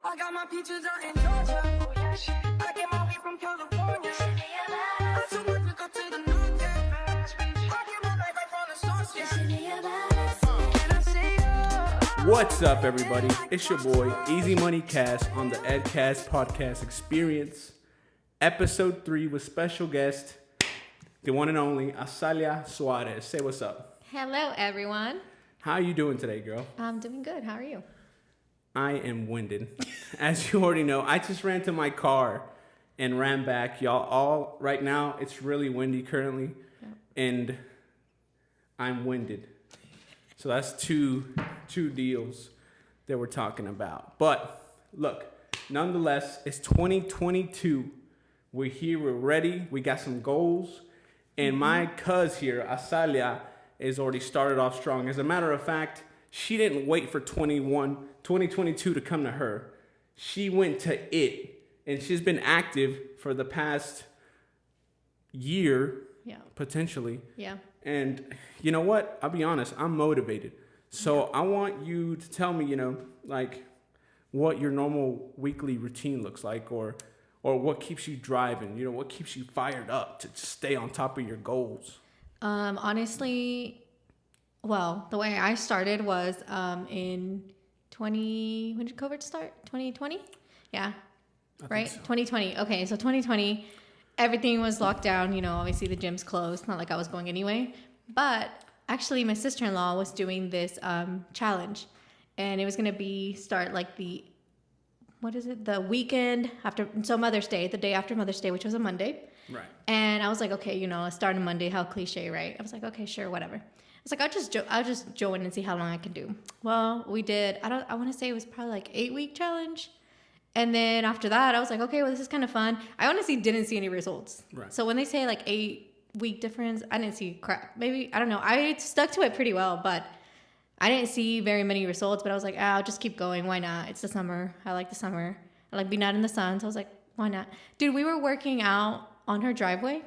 I got my peaches out in Georgia. I get my weed from California. I took my pick up to the north, yeah. I get my life right from the source, yeah. And I say, oh. What's up, everybody? It's your boy, Easy Money Cast on the EDCAST podcast experience. Episode 3 with special guest, the one and only AZALIA Suarez. Say what's up. Hello, everyone. How you doing today, girl? I'm doing good. How are you? I am winded. As you already know, I just ran to my car and ran back. Y'all, all right now, it's really windy currently, and I'm winded. So that's two deals that we're talking about. But look, nonetheless, it's 2022. We're here. We're ready. We got some goals. And my cuz here, AZALIA, is already started off strong. As a matter of fact, she didn't wait for 2022 to come to her. She went to it. And she's been active for the past year, potentially. Yeah. And you know what? I'll be honest, I'm motivated. So I want you to tell me, like what your normal weekly routine looks like, or what keeps you driving, what keeps you fired up to stay on top of your goals. Honestly, well, the way I started was in when did COVID start? 2020? Yeah. Right? So. 2020. Okay, so 2020, everything was locked down. Obviously the gym's closed. Not like I was going anyway. But actually, my sister-in-law was doing this challenge. And it was going to start like the weekend after, so Mother's Day, the day after Mother's Day, which was a Monday. Right. And I was like, okay, let's start on Monday. How cliche, right? I was like, okay, sure, whatever. I was like, I'll just join and see how long I can do. Well, we did, I want to say it was probably like 8-week challenge. And then after that, I was like, okay, well, this is kind of fun. I honestly didn't see any results. Right. So when they say like 8-week difference, I didn't see crap. Maybe, I don't know. I stuck to it pretty well, but I didn't see very many results. But I was like, I'll just keep going. Why not? It's the summer. I like the summer. I like being out in the sun. So I was like, why not? Dude, we were working out on her driveway,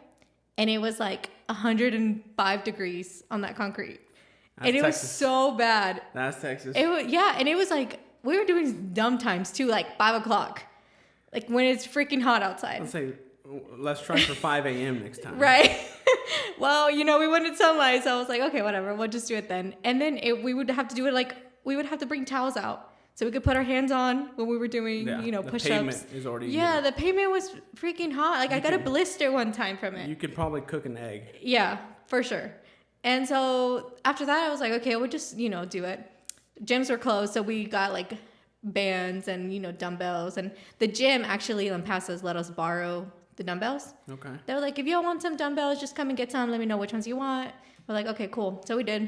and it was like 105 degrees on that concrete. That's and it Texas. Was so bad. That's Texas. And it was like, we were doing dumb times too, like 5 o'clock. Like when it's freaking hot outside. Let's say, let's try for 5 a.m. next time. Right. Well, we wanted sunlight, so I was like, okay, whatever, we'll just do it then. And then we would have to do it like, we would have to bring towels out so we could put our hands on when we were doing, push-ups. The pavement is already... Yeah, the pavement was freaking hot. Like I got a blister one time from it. You could probably cook an egg. Yeah, for sure. And so after that, I was like, okay, we'll just, do it. Gyms were closed, so we got like bands and, dumbbells. And the gym actually in Pasas let us borrow the dumbbells. Okay. They were like, if y'all want some dumbbells, just come and get some. Let me know which ones you want. We're like, okay, cool. So we did.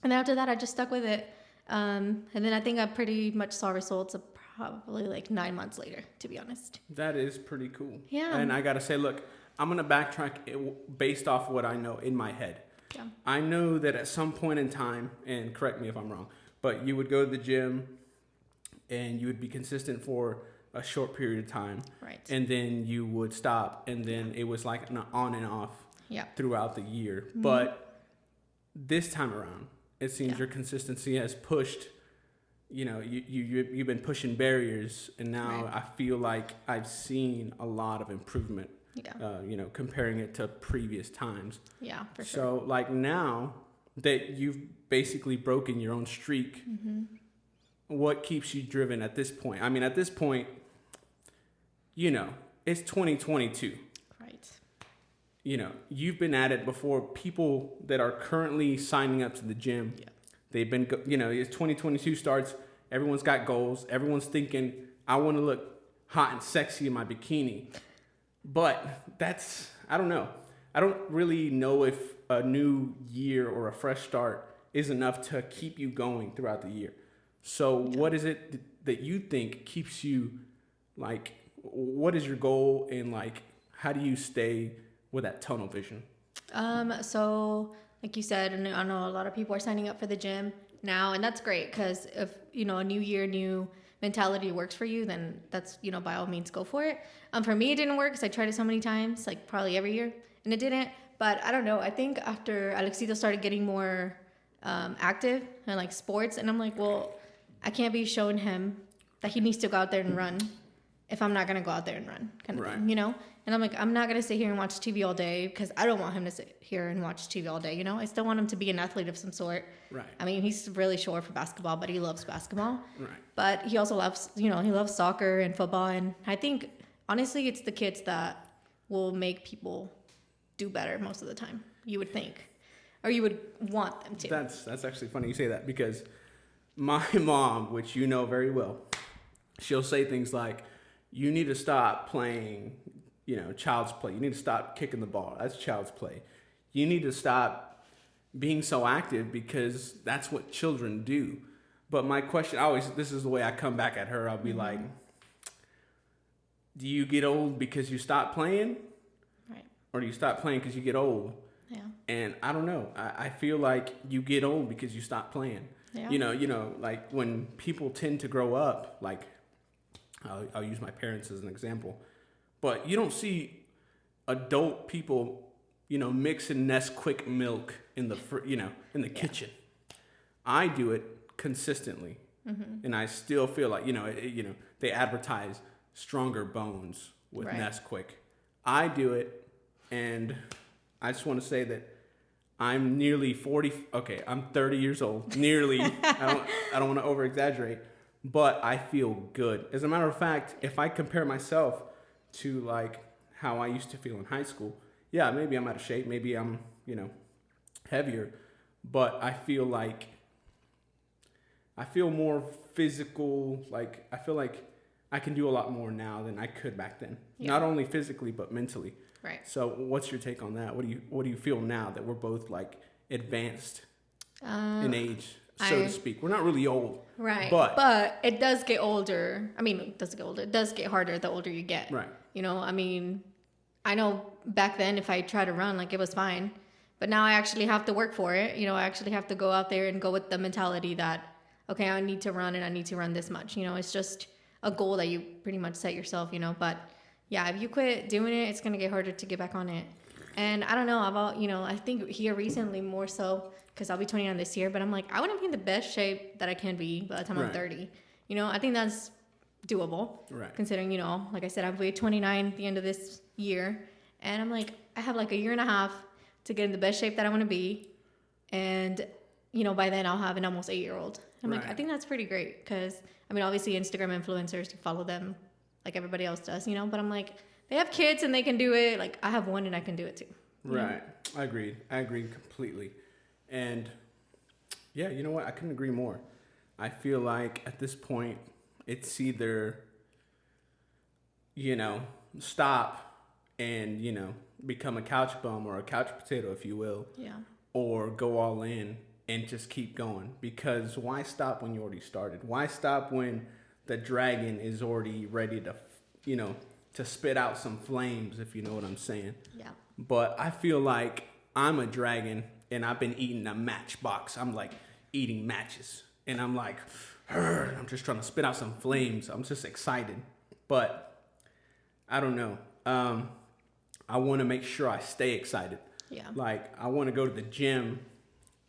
And then after that, I just stuck with it. And then I think I pretty much saw results probably like 9 months later, to be honest. That is pretty cool. Yeah. And I got to say, look, I'm going to backtrack based off what I know in my head. Yeah. I know that at some point in time, and correct me if I'm wrong, but you would go to the gym and you would be consistent for a short period of time. Right. And then you would stop, and then it was like an on and off throughout the year. Mm-hmm. But this time around, it seems your consistency has pushed, you've been pushing barriers, and now I feel like I've seen a lot of improvement. Yeah. Comparing it to previous times. Yeah, for sure. So like now that you've basically broken your own streak, what keeps you driven at this point? I mean, at this point, it's 2022. Right. You've been at it before. People that are currently signing up to the gym, they've been, as 2022 starts, everyone's got goals. Everyone's thinking, I want to look hot and sexy in my bikini. But I don't know. I don't really know if a new year or a fresh start is enough to keep you going throughout the year. So what is it that you think keeps you, like, what is your goal, and like, how do you stay with that tunnel vision? So like you said, and I know a lot of people are signing up for the gym now, and that's great because if, a new year, new mentality works for you, then that's, by all means, go for it. For me, it didn't work because I tried it so many times, like probably every year, and it didn't. But I don't know. I think after Alexito started getting more active and like sports, and I'm like, well, I can't be showing him that he needs to go out there and run if I'm not going to go out there and run kind of Right. thing, you know? And I'm like, I'm not going to sit here and watch TV all day because I don't want him to sit here and watch TV all day, you know? I still want him to be an athlete of some sort. Right. I mean, he's really short for basketball, but he loves basketball. Right. But he also loves, you know, he loves soccer and football. And I think, honestly, it's the kids that will make people do better most of the time, you would think. Or you would want them to. That's actually funny you say that, because my mom, which you know very well, she'll say things like, you need to stop playing, you know, child's play. You need to stop kicking the ball. That's child's play. You need to stop being so active because that's what children do. But my question, this is the way I come back at her. I'll be like, do you get old because you stop playing? Right. Or do you stop playing because you get old? Yeah. And I don't know. I feel like you get old because you stop playing. Yeah. You know, like when people tend to grow up, like I'll use my parents as an example, but you don't see adult people, you know, mixing Nesquik milk in the kitchen. I do it consistently, and I still feel like, you know, they advertise stronger bones with Right. Nesquik. I do it, and I just want to say that I'm nearly 40. Okay, I'm 30 years old. Nearly. I don't want to over exaggerate, but I feel good. As a matter of fact, if I compare myself to like how I used to feel in high school, yeah, maybe I'm out of shape. Maybe I'm, you know, heavier, but I feel more physical. Like I feel like I can do a lot more now than I could back then. Yeah. Not only physically, but mentally. Right. So what's your take on that? What do you feel now that we're both like advanced in age, so to speak? We're not really old. Right. But it does get older. I mean, it does get older. It does get harder the older you get. Right. You know, I mean, I know back then if I tried to run, like it was fine. But now I actually have to work for it. You know, I actually have to go out there and go with the mentality that, okay, I need to run and I need to run this much. You know, it's just a goal that you pretty much set yourself, you know. But yeah, if you quit doing it, it's going to get harder to get back on it. And I don't know about, you know, I think here recently more so because I'll be 29 this year, but I'm like, I want to be in the best shape that I can be by the time I'm 30. You know, I think that's doable. Right. Considering, you know, like I said, I'll be 29 at the end of this year. And I'm like, I have like a year and a half to get in the best shape that I want to be. And, you know, by then I'll have an almost 8-year-old. I'm like, I think that's pretty great because, I mean, obviously Instagram influencers, you follow them like everybody else does, you know, but I'm like, they have kids and they can do it. Like I have one and I can do it too. Right. I agreed completely. And yeah, you know what? I couldn't agree more. I feel like at this point, it's either, you know, stop and, you know, become a couch bum or a couch potato, if you will. Yeah. Or go all in and just keep going. Because why stop when you already started? Why stop when the dragon is already ready to, you know, to spit out some flames, if you know what I'm saying. Yeah. But I feel like I'm a dragon and I've been eating a matchbox. I'm like eating matches. And I'm like, I'm just trying to spit out some flames. I'm just excited. But I don't know. I want to make sure I stay excited. Yeah. Like I want to go to the gym.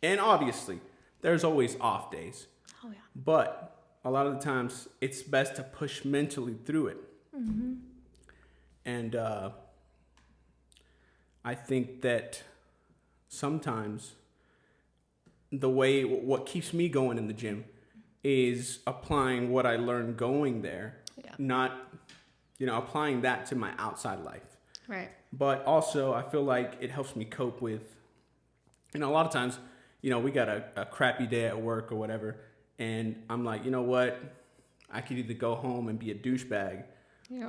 And obviously, there's always off days. Oh, yeah. But a lot of the times, it's best to push mentally through it. Mm-hmm. And I think that sometimes what keeps me going in the gym is applying what I learned going there, not, you know, applying that to my outside life. Right. But also, I feel like it helps me cope with, you know, a lot of times, you know, we got a crappy day at work or whatever. And I'm like, you know what? I could either go home and be a douchebag,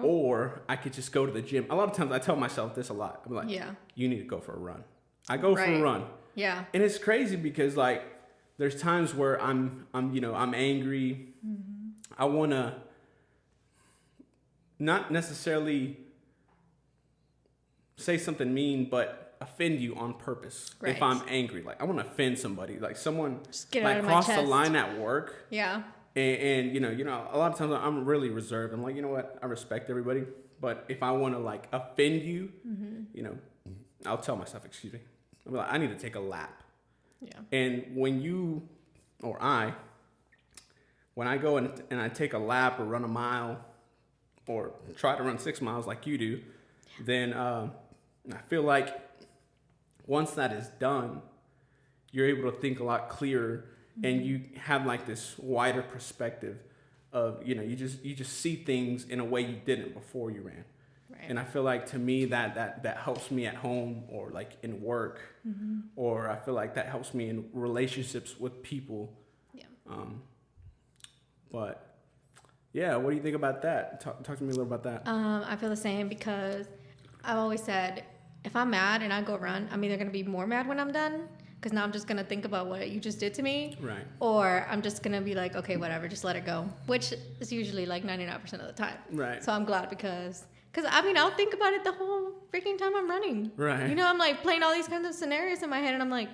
or I could just go to the gym. A lot of times I tell myself this a lot. I'm like, you need to go for a run. I go for a run. Yeah. And it's crazy because like there's times where I'm angry. Mm-hmm. I want to not necessarily say something mean, but offend you on purpose. Right. If I'm angry, like I want to offend somebody, like someone like cross the line at work. Yeah. And you know, a lot of times I'm really reserved. I'm like, you know what? I respect everybody, but if I want to like offend you, you know, I'll tell myself, excuse me. I'm like, I need to take a lap. Yeah. And when you or I when I go and I take a lap or run a mile or try to run 6 miles like you do, then I feel like once that is done, you're able to think a lot clearer, and you have like this wider perspective of, you know, you just see things in a way you didn't before you ran. Right. And I feel like to me that helps me at home or like in work, or I feel like that helps me in relationships with people. Yeah. But yeah, what do you think about that? Talk to me a little about that. I feel the same, because I've always said, if I'm mad and I go run, I'm either going to be more mad when I'm done, because now I'm just going to think about what you just did to me. Right. Or I'm just going to be like, okay, whatever, just let it go, which is usually like 99% of the time. Right. So I'm glad, because I mean, I'll think about it the whole freaking time I'm running. Right. You know, I'm like playing all these kinds of scenarios in my head, and I'm like,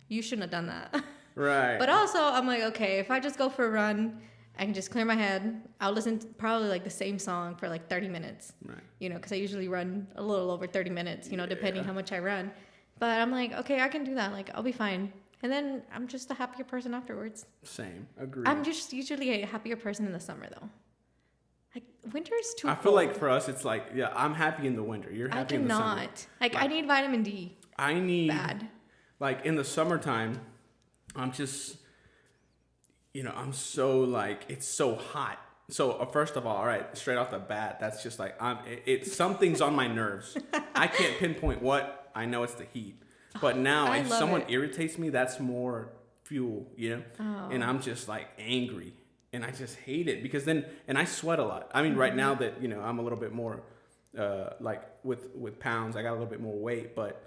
you shouldn't have done that. Right. But also, I'm like, okay, if I just go for a run, I can just clear my head. I'll listen to probably like the same song for like 30 minutes. Right. You know, because I usually run a little over 30 minutes, you know, depending how much I run. But I'm like, okay, I can do that. Like, I'll be fine. And then I'm just a happier person afterwards. Same. Agreed. I'm just usually a happier person in the summer, though. Like, winter is too cold. I feel like for us, it's like, yeah, I'm happy in the winter. You're happy in the summer. I cannot. Like, I need vitamin D. I need... Bad. Like, in the summertime, I'm just... You know, I'm so like, it's so hot. So first of all right, straight off the bat, that's just like, something's on my nerves. I can't pinpoint what. I know it's the heat. But now if someone irritates me, that's more fuel, you know? Oh. And I'm just like angry. And I just hate it, because then, and I sweat a lot. I mean, right now that, you know, I'm a little bit more, like with pounds, I got a little bit more weight, but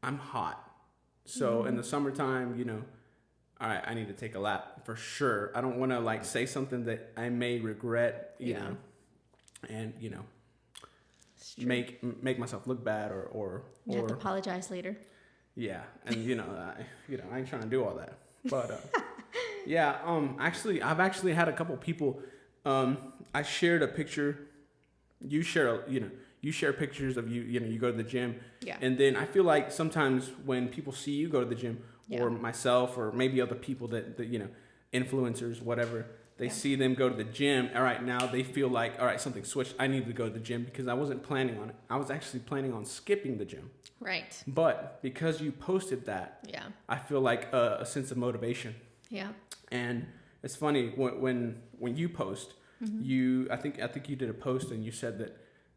I'm hot. So in the summertime, you know, all right, I need to take a lap for sure. I don't want to like say something that I may regret, you know, and you know, make myself look bad or you have to apologize later. Yeah, and you know, I ain't trying to do all that. But yeah, I've actually had a couple people. I shared a picture. You share pictures of you. You know, you go to the gym. Yeah. And then I feel like sometimes when people see you go to the gym, or myself, or maybe other people that you know, influencers, whatever, they see them go to the gym. All right, now they feel like, all right, something switched. I need to go to the gym, because I wasn't planning on it. I was actually planning on skipping the gym. Right. But because you posted that, I feel like a sense of motivation. Yeah. And it's funny when you post, I think you did a post and you said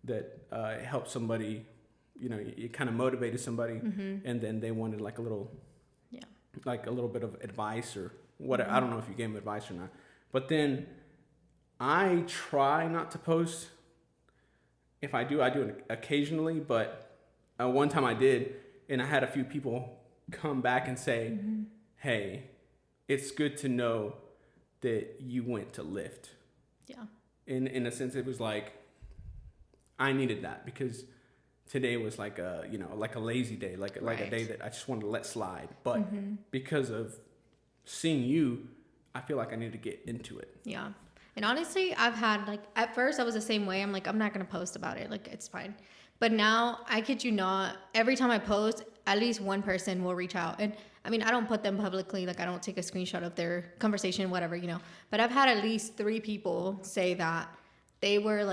that it helped somebody. You know, it kind of motivated somebody, and then they wanted like a little. Like a little bit of advice or whatever. I don't know if you gave them advice or not. But then I try not to post. If I do it occasionally. But one time I did, and I had a few people come back and say, hey, it's good to know that you went to lift. Yeah. In a sense, it was like, I needed that, because today was like a lazy day, like a day that I just wanted to let slide. But because of seeing you, I feel like I need to get into it. Yeah. And honestly, I've had like, at first I was the same way. I'm like, I'm not going to post about it. Like, it's fine. But now, I kid you not, every time I post, at least one person will reach out. And I mean, I don't put them publicly. Like, I don't take a screenshot of their conversation, whatever, you know. But I've had at least 3 people say that they were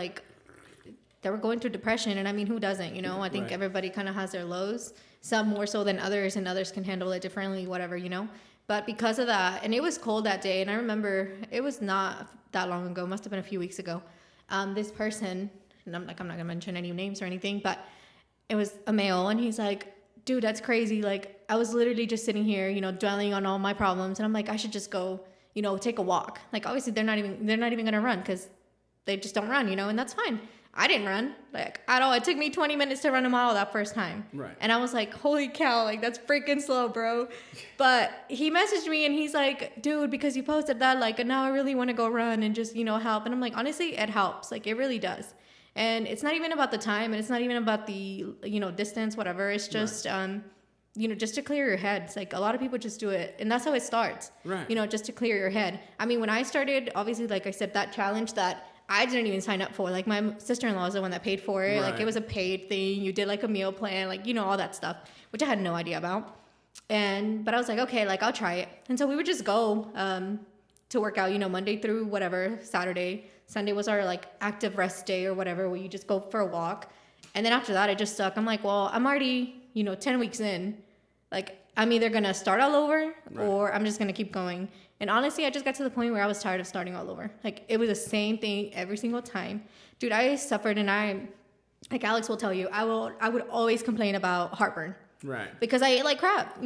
going through depression. And I mean, who doesn't, you know? I think everybody kind of has their lows, some more so than others, and others can handle it differently, whatever, you know? But because of that, and it was cold that day, and I remember it was not that long ago, must have been a few weeks ago, this person, and I'm not going to mention any names or anything, but it was a male, and he's like, dude, that's crazy. Like, I was literally just sitting here, you know, dwelling on all my problems, and I'm like, I should just go, you know, take a walk. Like, obviously, they're not even going to run, because they just don't run, you know, and that's fine. I didn't run, like, at all. It took me 20 minutes to run a mile that first time. Right. And I was like, holy cow, like, that's freaking slow, bro. But he messaged me, and he's like, dude, because you posted that, like, now I really want to go run and just, you know, help. And I'm like, honestly, it helps. Like, it really does. And it's not even about the time, and it's not even about the, you know, distance, whatever. It's just, you know, just to clear your head. It's like, a lot of people just do it, and that's how it starts. Right. You know, just to clear your head. I mean, when I started, obviously, like I said, that challenge that I didn't even sign up for. Like, my sister-in-law is the one that paid for it. Right. Like, it was a paid thing. You did like a meal plan, like, you know, all that stuff, which I had no idea about. But I was like, okay, like, I'll try it. And so we would just go to work out, Monday through whatever, Saturday. Sunday was our like active rest day or whatever, where you just go for a walk. And then after that, I just stuck. I'm like, well, I'm already, 10 weeks in. Like, I'm either going to start all over or I'm just going to keep going. And honestly, I just got to the point where I was tired of starting all over. Like, it was the same thing every single time. Dude, I suffered, and like Alex will tell you, I would always complain about heartburn. Right. Because I ate like crap,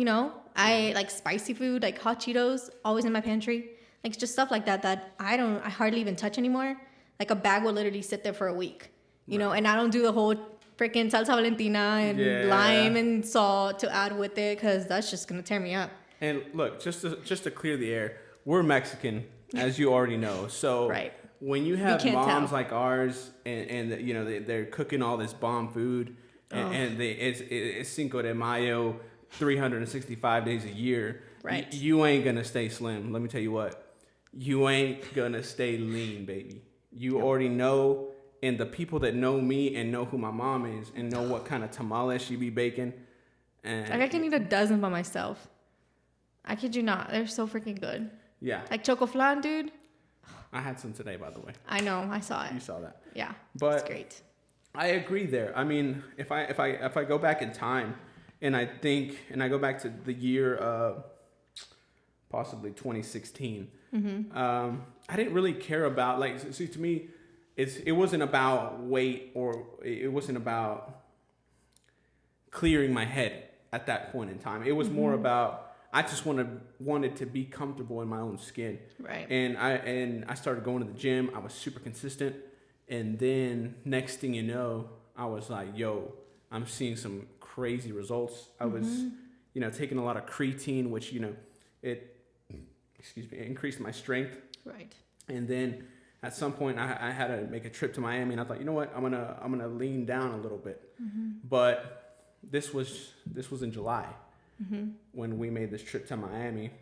I ate like spicy food, like hot Cheetos, always in my pantry. Like, just stuff like that I hardly even touch anymore. Like, a bag will literally sit there for a week, and I don't do the whole freaking salsa valentina and lime and salt to add with it, because that's just going to tear me up. And look, just to clear the air, we're Mexican, as you already know. So when you have moms like ours and they're cooking all this bomb food and it's Cinco de Mayo, 365 days a year, you ain't going to stay slim. Let me tell you what, you ain't going to stay lean, baby. You already know. And the people that know me and know who my mom is and know what kind of tamales she be baking. And like, I can eat a dozen by myself. I kid you not. They're so freaking good. Yeah. Like choco flan, dude. I had some today, by the way. I know. I saw it. You saw that. Yeah. But it's great. I agree there. I mean, if I go back in time and I go back to the year possibly 2016, I didn't really care about, like, see, to me, it wasn't about weight, or it wasn't about clearing my head at that point in time. It was more about, I just wanted to be comfortable in my own skin. Right. And I started going to the gym. I was super consistent. And then next thing you know, I was like, yo, I'm seeing some crazy results. I was, taking a lot of creatine, which, it increased my strength. Right. And then at some point, I had to make a trip to Miami, and I thought, you know what, I'm gonna lean down a little bit. But this was in July when we made this trip to Miami.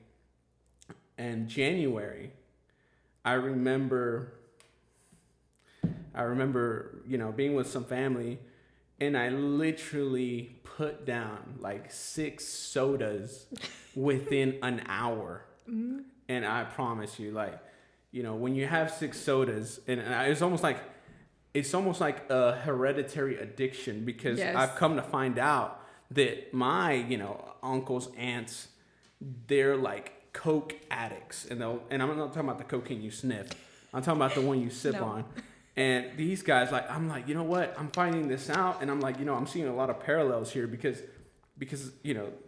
And January, I remember, being with some family, and I literally put down like 6 sodas within an hour. And I promise you, like, when you have 6 sodas, and it's almost like a hereditary addiction, because I've come to find out that my, uncles, aunts, they're like Coke addicts, and I'm not talking about the cocaine you sniff. I'm talking about the one you sip on. And these guys, like, I'm like, you know what? I'm finding this out, and I'm like, I'm seeing a lot of parallels here because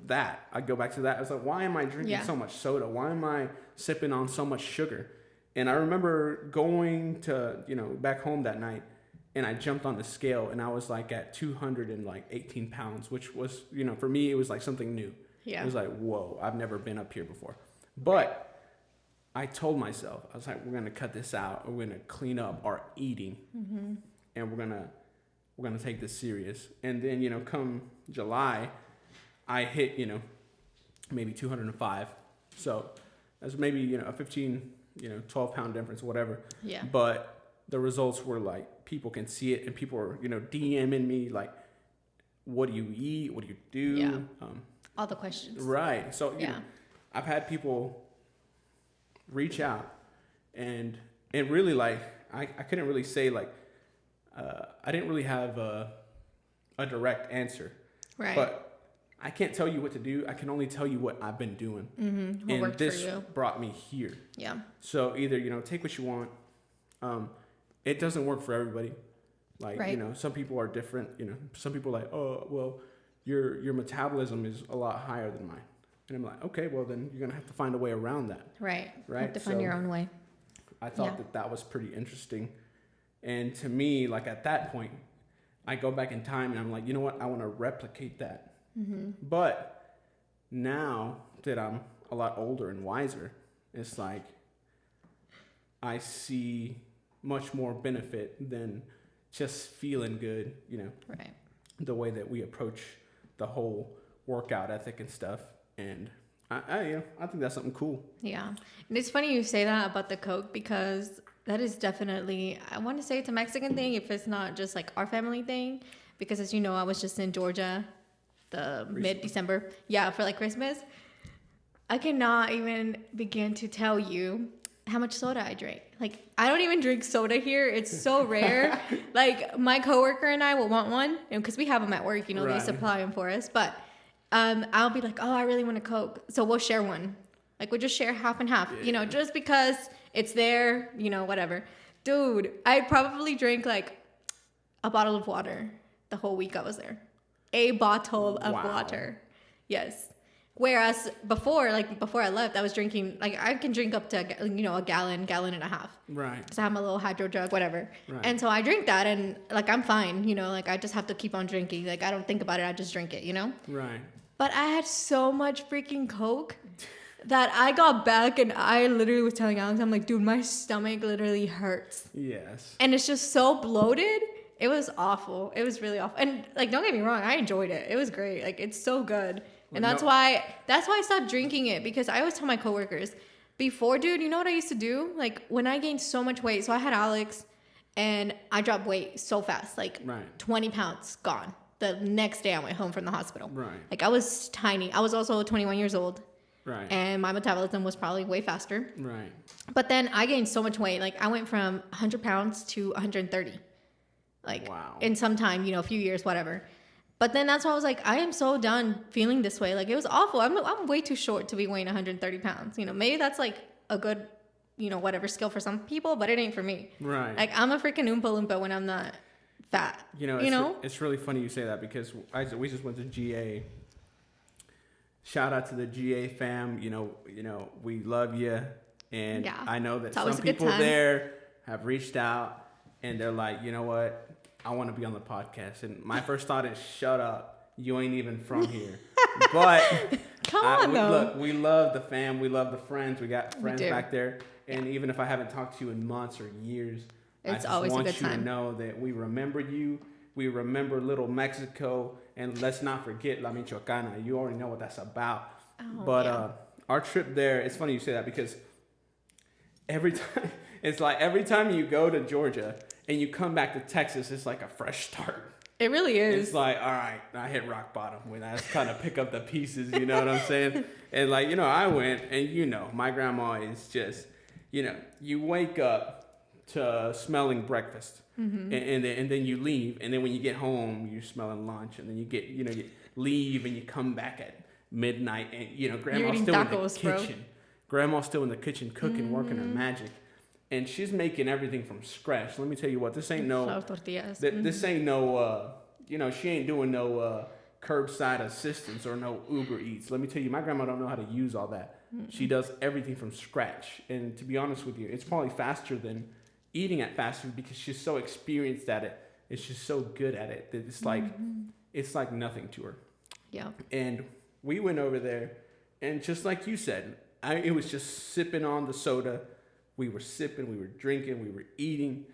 that I go back to that. I was like, why am I drinking so much soda? Why am I sipping on so much sugar? And I remember going to, back home that night, and I jumped on the scale, and I was like at 218 pounds, which was, for me, it was like something new. Yeah. It was like, whoa, I've never been up here before. But I told myself, I was like, we're going to cut this out. We're going to clean up our eating, and we're going to take this serious. And then, come July, I hit, maybe 205. So that's maybe, a 15, 12-pound difference, whatever. Yeah. But the results were like, people can see it, and people are, DMing me like, what do you eat? What do you do? Yeah. All the questions. Right. So, I've had people reach out and really, like, I couldn't really say, like, I didn't really have a direct answer. Right. But I can't tell you what to do. I can only tell you what I've been doing. And this brought me here. Yeah. So either, take what you want. It doesn't work for everybody. Like, some people are different. Some people are like, oh, well, your metabolism is a lot higher than mine. And I'm like, okay, well, then you're going to have to find a way around that. Right. Right. You have to find your own way. I thought that was pretty interesting. And to me, like, at that point, I go back in time and I'm like, you know what? I want to replicate that. But now that I'm a lot older and wiser, it's like I see much more benefit than just feeling good, right? The way that we approach the whole workout ethic and stuff. And I think that's something cool. Yeah. And it's funny you say that about the Coke, because that is definitely, I want to say it's a Mexican thing if it's not just like our family thing, because as you know, I was just in Georgia mid-December. Yeah, for like Christmas. I cannot even begin to tell you how much soda I drank. Like, I don't even drink soda here. It's so rare. Like, my coworker and I will want one because we have them at work. You know, they supply them for us. But I'll be like, oh, I really want a Coke. So we'll share one. Like, we'll just share half and half, you know, just because it's there, you know, whatever. Dude, I probably drank like a bottle of water the whole week I was there. A bottle of water. Yes. Whereas before I left, I was drinking, like, I can drink up to, you know, a gallon and a half. Right. Because I have my little hydro jug, whatever. Right. And so I drink that and, like, I'm fine, you know, like, I just have to keep on drinking. Like, I don't think about it. I just drink it, you know? Right. But I had so much freaking Coke that I got back and I literally was telling Alex, I'm like, dude, my stomach literally hurts. Yes. And it's just so bloated. It was awful. It was really awful. And, like, don't get me wrong, I enjoyed it. It was great. Like, it's so good. And that's why I stopped drinking it, because I always tell my coworkers before, dude, you know what I used to do? Like, when I gained so much weight, so I had Alex and I dropped weight so fast, like 20 pounds gone. The next day I went home from the hospital. Right. Like, I was tiny. I was also 21 years old. Right. And my metabolism was probably way faster. Right. But then I gained so much weight. Like, I went from 100 pounds to 130. Like, in some time, you know, a few years, whatever. But then that's why I was like, I am so done feeling this way. Like, it was awful. I'm way too short to be weighing 130 pounds. You know, maybe that's like a good, you know, whatever skill for some people, but it ain't for me. Right. Like, I'm a freaking Oompa Loompa when I'm not fat. You know? It's really funny you say that, because we just went to GA. Shout out to the GA fam. You know, we love you. And I know that some people there have reached out and they're like, you know what? I want to be on the podcast. And my first thought is, shut up. You ain't even from here. But look, we love the fam. We love the friends. We got friends back there. And even if I haven't talked to you in months or years, it's I always just want a good you time. to know that we remember you. We remember little Mexico. And let's not forget La Michoacana. You already know what that's about. Our trip there, it's funny you say that, because every time you go to Georgia and you come back to Texas, it's like a fresh start. It really is. It's like, all right, I hit rock bottom when I just kind of pick up the pieces, you know what I'm saying? And like, you know, I went, and you know, my grandma is just, you know, you wake up to smelling breakfast, and then you leave, and then when you get home, you're smelling lunch, and then you leave, and you come back at midnight, and you know, grandma's still in the kitchen. Grandma's still in the kitchen cooking, working her magic. And she's making everything from scratch. Let me tell you what, this ain't no, this ain't no, you know, she ain't doing no curbside assistance or no Uber Eats. Let me tell you, my grandma don't know how to use all that. She does everything from scratch. And to be honest with you, it's probably faster than eating at fast food, because she's so experienced at it. And she's so good at it that it's like nothing to her. Yeah. And we went over there, and just like you said, it was just sipping on the soda. We were sipping, we were drinking, we were eating.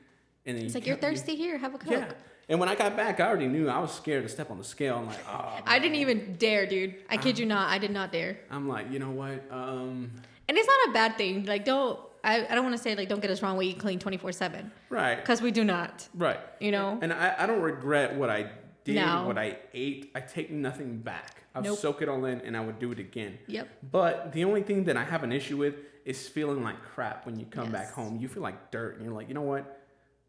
And then it's like, you're thirsty, here, have a Coke. Yeah. And when I got back, I already knew. I was scared to step on the scale. I'm like, oh, man. I didn't even dare, dude. I kid you not. I did not dare. I'm like, you know what? And it's not a bad thing. Like, I don't want to say, like, don't get us wrong, we eat clean 24/7. Right. Because we do not. Right. You know? And I don't regret what I did, what I ate. I take nothing back. I'll soak it all in, and I would do it again. Yep. But the only thing that I have an issue with is feeling like crap when you come back home. You feel like dirt, and you're like, you know what?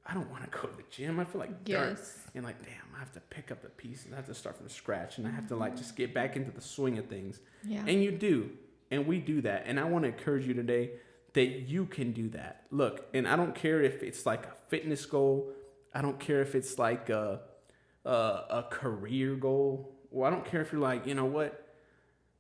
I don't want to go to the gym. I feel like dirt. And like, damn, I have to pick up the pieces. I have to start from scratch, and I have to like just get back into the swing of things. Yeah. And you do, and we do that. And I want to encourage you today that you can do that. Look, and I don't care if it's like a fitness goal. I don't care if it's like a career goal. Or I don't care if you're like, you know what?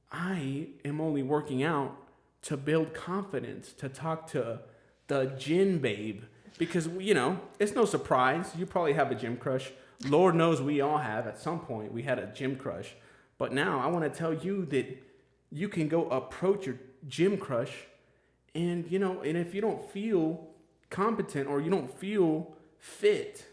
I am only working out to build confidence, to talk to the gym babe. Because, you know, it's no surprise. You probably have a gym crush. Lord knows we all have. At some point, we had a gym crush. But now I want to tell you that you can go approach your gym crush. And, you know, and if you don't feel competent or you don't feel fit,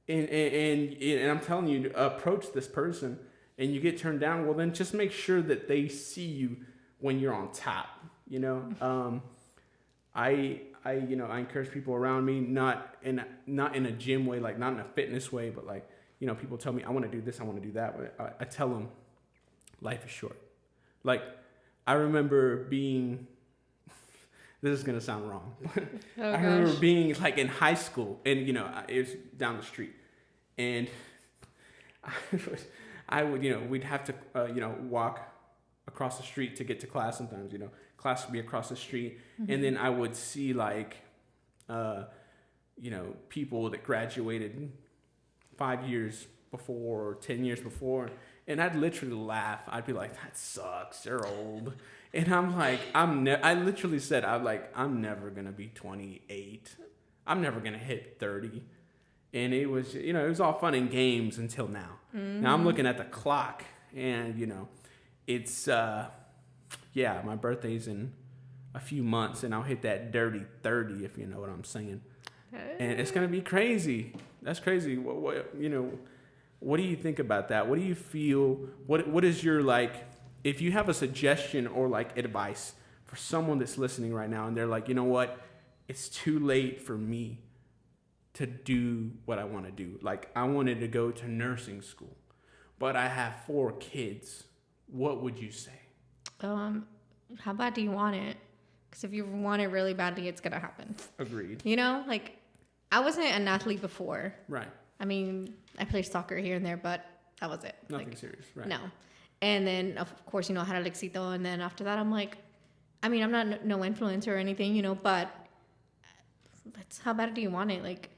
and I'm telling you, approach this person and you get turned down, well, then just make sure that they see you when you're on top, you know? I encourage people around me, not in a gym way, like not in a fitness way, but like, you know, people tell me I want to do this, I want to do that. But I tell them life is short. Like, I remember being, this is gonna sound wrong. Oh, I remember being like in high school, and you know, it was down the street, and I would, you know, we'd have to, you know, walk across the street to get to class. Sometimes, you know, class would be across the street, and then I would see like, you know, people that graduated 5 years before, or 10 years before, and I'd literally laugh. I'd be like, "That sucks. They're old." And I'm like, I literally said, I'm never gonna be 28. I'm never gonna hit 30. And it was, you know, it was all fun and games until now. Now I'm looking at the clock, and you know, it's yeah, my birthday's in a few months, and I'll hit that dirty 30, if you know what I'm saying. And it's gonna be crazy. That's crazy. What you know? What do you think about that? What do you feel? What is your, like, if you have a suggestion or like advice for someone that's listening right now, and they're like, you know what, it's too late for me to do what I want to do. Like, I wanted to go to nursing school, but I have 4 kids. What would you say? How bad do you want it? Because if you want it really badly, it's gonna happen. Agreed. You know, like, I wasn't an athlete before. Right. I mean, I played soccer here and there, but that was it. Nothing like, serious. Right. No. And then, of course, you know, I had a Lexito, and then after that, I'm like, I mean, I'm not no influencer or anything, you know, but that's how bad do you want it? Like,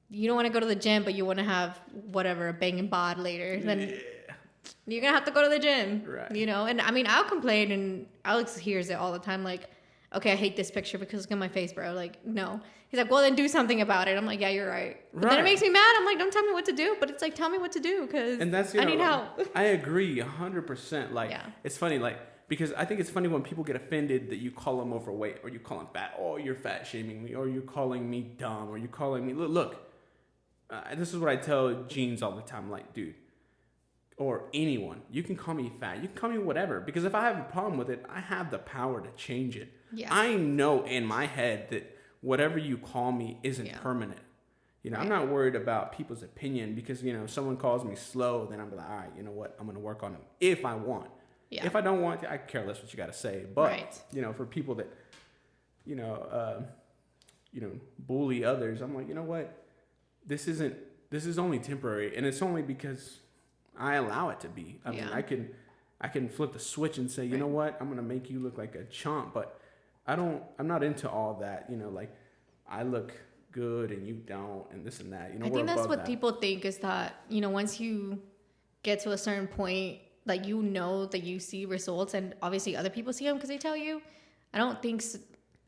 you don't want to go to the gym, but you want to have whatever, a banging bod later. Then you're going to have to go to the gym, right. You know? And I mean, I'll complain, and Alex hears it all the time. Like, okay, I hate this picture because look at my face, bro. Like, no. He's like, well, then do something about it. I'm like, yeah, you're right. But then it makes me mad. I'm like, don't tell me what to do. But it's like, tell me what to do because I need help. I agree 100%. Like, yeah. It's funny, like, because I think it's funny when people get offended that you call them overweight, or you call them fat. Oh, you're fat shaming me, or you're calling me dumb, or you're calling me, look, this is what I tell Jeans all the time. Like, dude, or anyone, you can call me fat. You can call me whatever. Because if I have a problem with it, I have the power to change it. Yeah. I know in my head that whatever you call me isn't permanent. You know, I'm not worried about people's opinion because, you know, if someone calls me slow, then I'm like, all right, you know what? I'm going to work on it if I want. Yeah. If I don't want to, I care less what you got to say. But, you know, for people that, you know, bully others, I'm like, you know what? This is only temporary. And it's only because I allow it to be. I mean, I can flip the switch and say, you know what? I'm going to make you look like a chump. But I'm not into all that, you know, like I look good and you don't and this and that. You know, I think that's what people think is that, you know, once you get to a certain point, like, you know that you see results, and obviously other people see them because they tell you. I don't think so.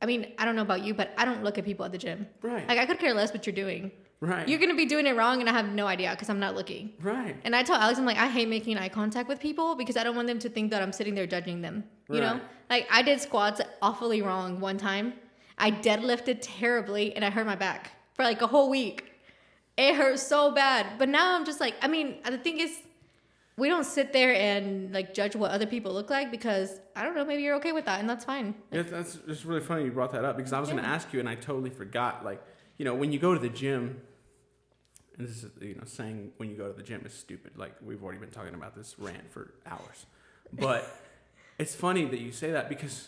I mean, I don't know about you, but I don't look at people at the gym. Right. Like, I could care less what you're doing. Right. You're going to be doing it wrong, and I have no idea because I'm not looking. Right. And I tell Alex, I'm like, I hate making eye contact with people because I don't want them to think that I'm sitting there judging them. You know? Like, I did squats awfully wrong one time. I deadlifted terribly, and I hurt my back for like a whole week. It hurt so bad. But now I'm just like, I mean, the thing is, we don't sit there and like judge what other people look like because, I don't know, maybe you're okay with that, and that's fine. Like, that's just really funny you brought that up because I was going to ask you, and I totally forgot. Like, you know, when you go to the gym, and this is, you know, saying when you go to the gym is stupid. Like, we've already been talking about this rant for hours. But it's funny that you say that because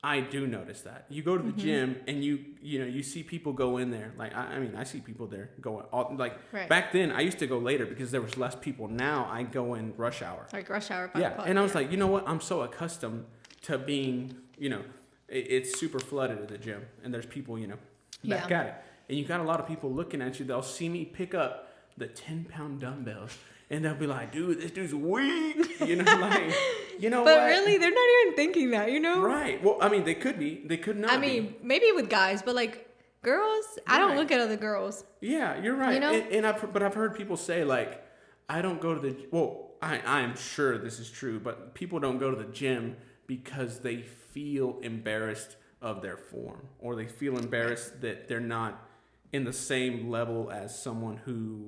I do notice that. You go to the gym and you see people go in there. Like, I mean, I see people there going all, like, back then I used to go later because there was less people. Now I go in rush hour. Like rush hour. And I was like, you know what? I'm so accustomed to being, you know, it's super flooded at the gym and there's people, you know, back at it. And you got a lot of people looking at you. They'll see me pick up the 10-pound dumbbells, and they'll be like, "Dude, this dude's weak." You know, like, you know. But what? really, they're not even thinking that. You know. Right. Well, I mean, they could be. They could not. I mean, maybe with guys, but like girls, I don't look at other girls. Yeah, you're right. You know? And I've heard people say like, I don't go to the. Well, I'm sure this is true, but people don't go to the gym because they feel embarrassed of their form, or they feel embarrassed that they're not in the same level as someone who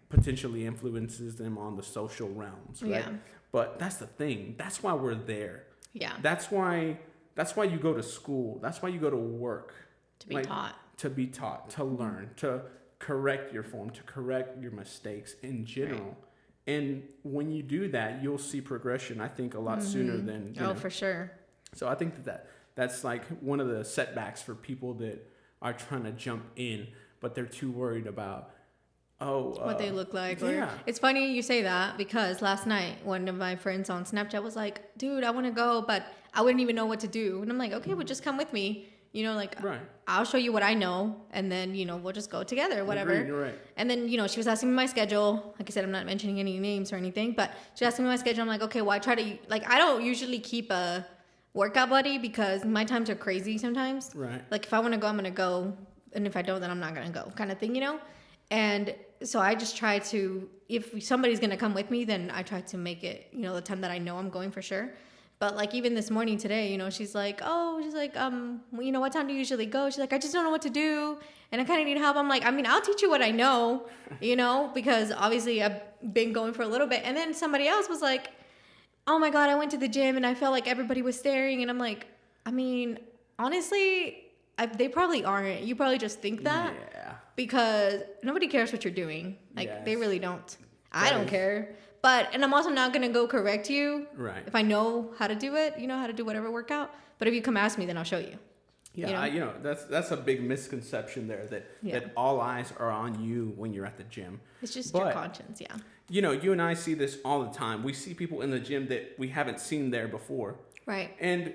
potentially influences them on the social realms, right? Yeah. But that's the thing. That's why we're there. Yeah. That's why you go to school. That's why you go to work. To be taught. To be taught, to learn, to correct your form, to correct your mistakes in general. Right. And when you do that, you'll see progression, I think, a lot sooner than, you know. For sure. So I think that's like one of the setbacks for people that are trying to jump in, but they're too worried about what they look like. Yeah. Or, it's funny you say that because last night one of my friends on Snapchat was like, dude, I want to go, but I wouldn't even know what to do. And I'm like, okay, well, just come with me. You know, like, right. I'll show you what I know, and then, you know, we'll just go together, whatever. Agreed, you're right. And then, you know, she was asking me my schedule. Like I said, I'm not mentioning any names or anything, but she asked me my schedule. I'm like, okay, well, I try to, like, I don't usually keep a workout buddy because my times are crazy sometimes. Right. Like, if I want to go, I'm going to go. And if I don't, then I'm not going to go, kind of thing, you know? And so I just try to, if somebody's going to come with me, then I try to make it, you know, the time that I know I'm going for sure. But like even this morning today, you know, she's like, you know, what time do you usually go? She's like, I just don't know what to do. And I kind of need help. I'm like, I mean, I'll teach you what I know, you know, because obviously I've been going for a little bit. And then somebody else was like, oh my God, I went to the gym and I felt like everybody was staring. And I'm like, I mean, honestly, they probably aren't. You probably just think that. Yeah. Because nobody cares what you're doing. Like, Yes. they really don't. I don't care. And I'm also not going to go correct you. Right. If I know how to do it, you know how to do whatever workout. But if you come ask me, then I'll show you. Yeah, you know, that's a big misconception there that all eyes are on you when you're at the gym. It's just your conscience, yeah. You know, you and I see this all the time. We see people in the gym that we haven't seen there before. Right. And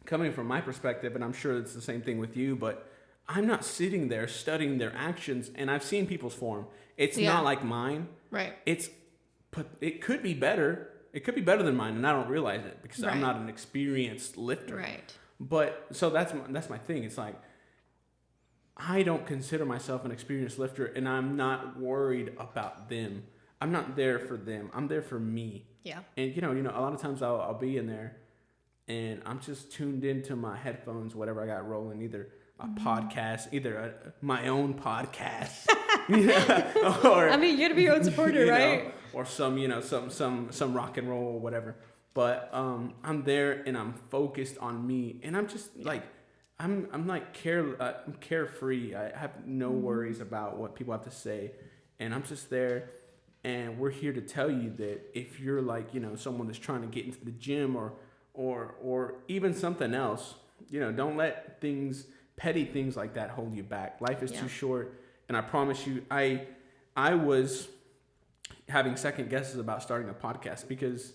coming from my perspective, and I'm sure it's the same thing with you, but I'm not sitting there studying their actions, and I've seen people's form. It's not like mine. Right. It could be better. It could be better than mine, and I don't realize it because I'm not an experienced lifter. Right. But so that's my thing. It's like I don't consider myself an experienced lifter, and I'm not worried about them. I'm not there for them. I'm there for me. Yeah. And you know, a lot of times I'll be in there, and I'm just tuned into my headphones, whatever I got rolling, either a podcast, my own podcast, or I mean, you gotta be your own supporter, right? Or some rock and roll or whatever. But I'm there and I'm focused on me, and I'm just like I'm carefree. I have no worries about what people have to say, and I'm just there. And we're here to tell you that if you're like someone that's trying to get into the gym or even something else, don't let petty things like that hold you back. Life is too short, and I promise you, I was having second guesses about starting a podcast because.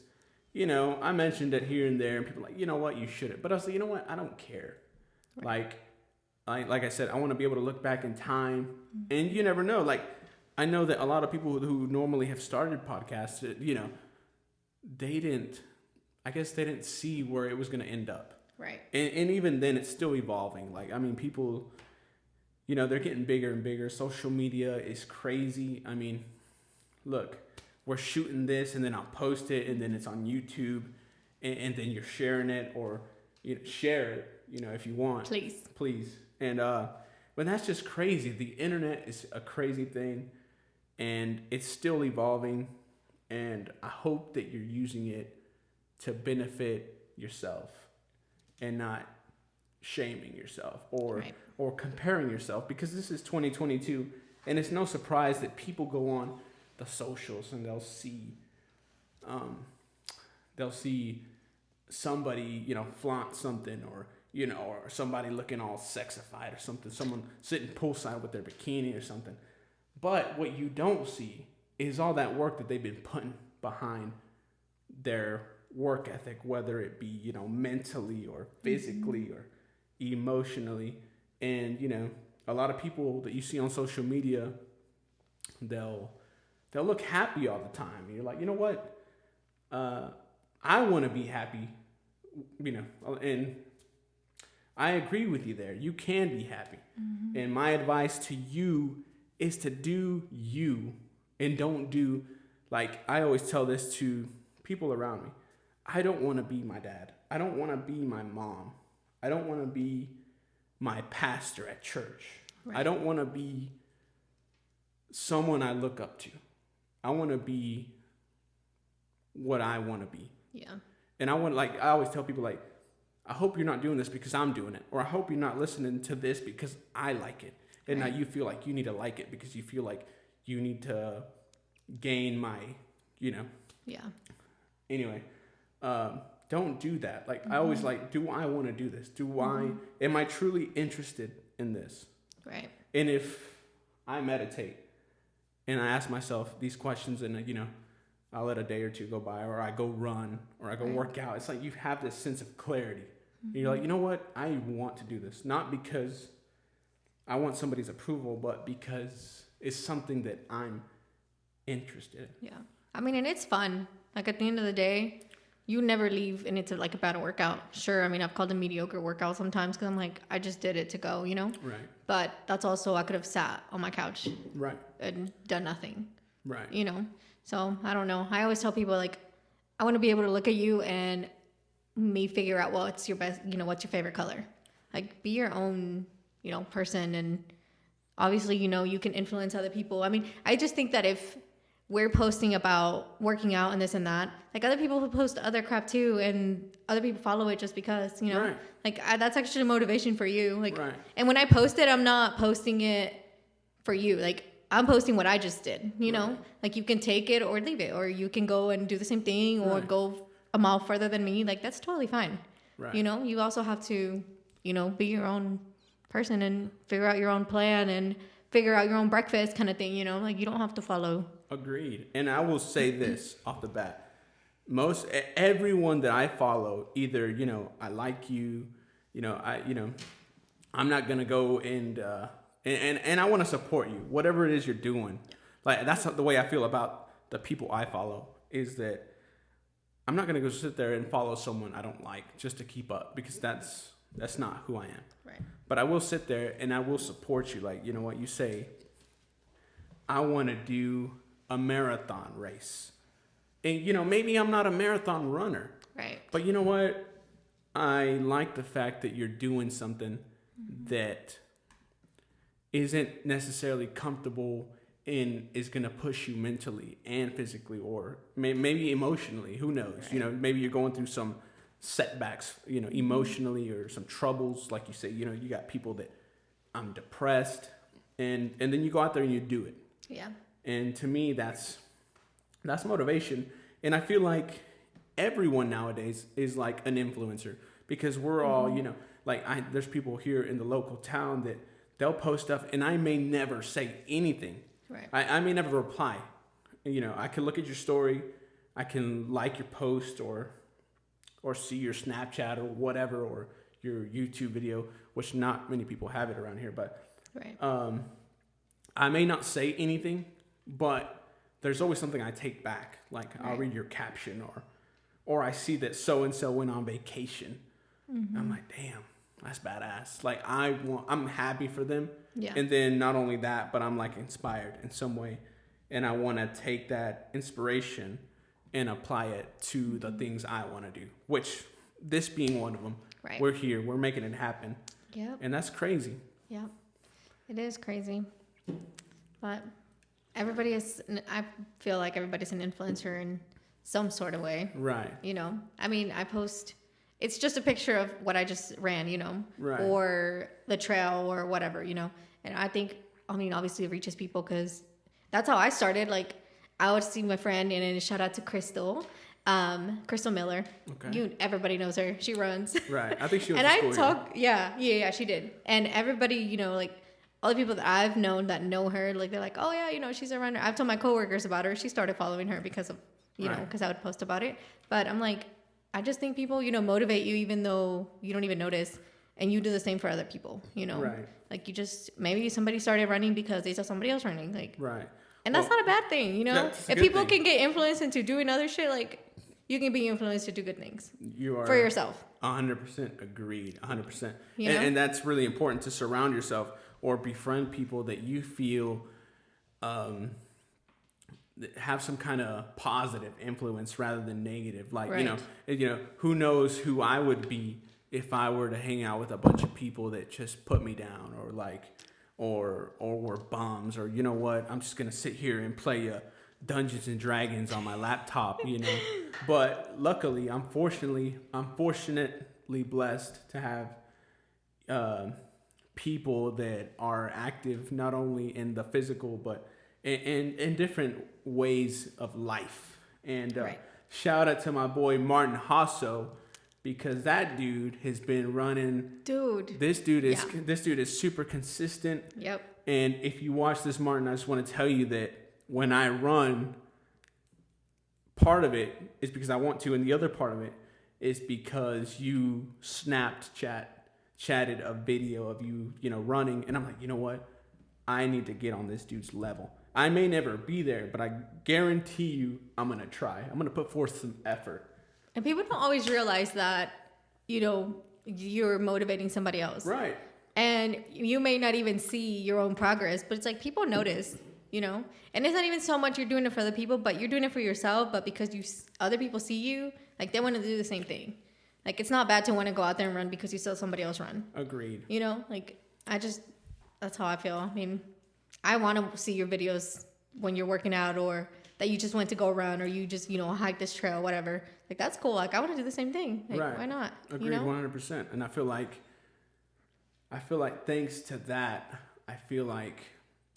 I mentioned it here and there, and people are like, you know what, you shouldn't. But I was like, you know what, I don't care. Right. Like I said, I want to be able to look back in time, and you never know. Like, I know that a lot of people who normally have started podcasts, they didn't see where it was going to end up. Right. And even then, it's still evolving. Like, I mean, people, they're getting bigger and bigger. Social media is crazy. I mean, look. We're shooting this, and then I'll post it, and then it's on YouTube, and then you're sharing it, or share it, if you want. Please. And but that's just crazy. The internet is a crazy thing, and it's still evolving. And I hope that you're using it to benefit yourself, and not shaming yourself or comparing yourself, because this is 2022, and it's no surprise that people go on the socials and they'll see somebody flaunt something, or or somebody looking all sexified or something, someone sitting poolside with their bikini or something. But what you don't see is all that work that they've been putting behind their work ethic, whether it be mentally or physically or emotionally. And a lot of people that you see on social media, they'll look happy all the time. And you're like, you know what? I want to be happy, and I agree with you there. You can be happy. Mm-hmm. And my advice to you is to do you, and don't do, like I always tell this to people around me. I don't want to be my dad. I don't want to be my mom. I don't want to be my pastor at church. Right. I don't want to be someone I look up to. I want to be what I want to be. Yeah. And I always tell people, like, I hope you're not doing this because I'm doing it. Or I hope you're not listening to this because I like it. And now you feel like you need to like it because you feel like you need to gain my, Yeah. Anyway, don't do that. Like, I always like, do I want to do this? Am I truly interested in this? Right. And if I meditate and I ask myself these questions and, you know, I'll let a day or two go by, or I go run, or I go work out. It's like you have this sense of clarity. You're like, you know what? I want to do this. Not because I want somebody's approval, but because it's something that I'm interested in. Yeah. I mean, and it's fun. Like, at the end of the day, you never leave and it's like a bad workout. Sure, I mean, I've called a mediocre workout sometimes because I'm like, I just did it to go, you know? Right. But that's also, I could have sat on my couch. Right. And done nothing. Right. You know? So, I don't know. I always tell people, like, I want to be able to look at you and me figure out what's your best, you know, what's your favorite color. Like, be your own, you know, person. And obviously, you know, you can influence other people. I mean, I just think that if we're posting about working out and this and that, like, other people who post other crap too, and other people follow it just because, you know, right. Like, that's actually a motivation for you. Like, right. And when I post it, I'm not posting it for you. Like, I'm posting what I just did, you know, like, you can take it or leave it, or you can go and do the same thing or go a mile further than me. Like, that's totally fine. Right. You know, you also have to, you know, be your own person and figure out your own plan and figure out your own breakfast kind of thing, you know, like, you don't have to follow. Agreed. And I will say this off the bat. Everyone that I follow, either, you know, I like you, I'm not going to go and I want to support you, whatever it is you're doing. Like, that's the way I feel about the people I follow, is that I'm not going to go sit there and follow someone I don't like just to keep up, because that's not who I am. Right. But I will sit there and I will support you. Like, you know what, you say, I want to do a marathon race. And, you know, maybe I'm not a marathon runner. Right. But you know what? I like the fact that you're doing something that isn't necessarily comfortable and is going to push you mentally and physically, or maybe emotionally. Who knows? Right. You know, maybe you're going through some setbacks, you know, emotionally, or some troubles. Like you say, you know, you got people that, I'm depressed, and then you go out there and you do it. Yeah. And to me, that's motivation. And I feel like everyone nowadays is like an influencer, because we're all, you know, like, there's people here in the local town that they'll post stuff and I may never say anything. Right. I may never reply. You know, I can look at your story, I can like your post, or see your Snapchat or whatever, or your YouTube video, which not many people have it around here, but right. I may not say anything, but there's always something I take back. Like, I'll read your caption, or I see that so-and-so went on vacation. I'm like, damn, that's badass. Like, I'm happy for them. Yeah. And then not only that, but I'm like inspired in some way. And I want to take that inspiration and apply it to the things I want to do, which this being one of them. Right. We're here, we're making it happen. Yep. And that's crazy. Yep. It is crazy. But I feel like everybody's an influencer in some sort of way. Right. You know, I mean, I post, it's just a picture of what I just ran, you know, right. Or the trail or whatever, you know. And I think, I mean, obviously it reaches people, because that's how I started. Like, I would see my friend, and then shout out to Crystal Miller. Okay. Everybody knows her. She runs. Right. I think she was. And I talk. Yeah, she did. And everybody, you know, like, all the people that I've known that know her, like, they're like, oh yeah, you know, she's a runner. I've told my coworkers about her. She started following her because of, you know, because I would post about it. But I'm like, I just think people, you know, motivate you even though you don't even notice, and you do the same for other people, you know. Right. Like, you just, maybe somebody started running because they saw somebody else running, like. Right. And that's not a bad thing, you know. If people can get influenced into doing other shit, like, you can be influenced to do good things. You are for yourself. 100% agreed. 100%. And that's really important, to surround yourself or befriend people that you feel that have some kind of positive influence rather than negative. Like, right. you know, who knows who I would be if I were to hang out with a bunch of people that just put me down, or like, or were bums, or, you know what, I'm just gonna sit here and play Dungeons and Dragons on my laptop, you know. But luckily, I'm fortunately blessed to have people that are active not only in the physical but in different ways of life. And right. shout out to my boy Martin Hasso, because that dude has been running. Dude. This dude is super consistent. Yep. And if you watch this, Martin, I just want to tell you that when I run, part of it is because I want to, and the other part of it is because you chatted a video of you, running, and I'm like, you know what? I need to get on this dude's level. I may never be there, but I guarantee you I'm going to try. I'm going to put forth some effort. And people don't always realize that, you're motivating somebody else. Right. And you may not even see your own progress, but it's like people notice, And it's not even so much you're doing it for other people, but you're doing it for yourself. But because other people see you, like they want to do the same thing. Like it's not bad to want to go out there and run because you saw somebody else run. Agreed. That's how I feel. I mean, I want to see your videos when you're working out, or that you just went to go run, or you just, hike this trail, whatever. Like that's cool. Like I want to do the same thing. Like, right. Why not? Agreed, 100%. And I feel like thanks to that, I feel like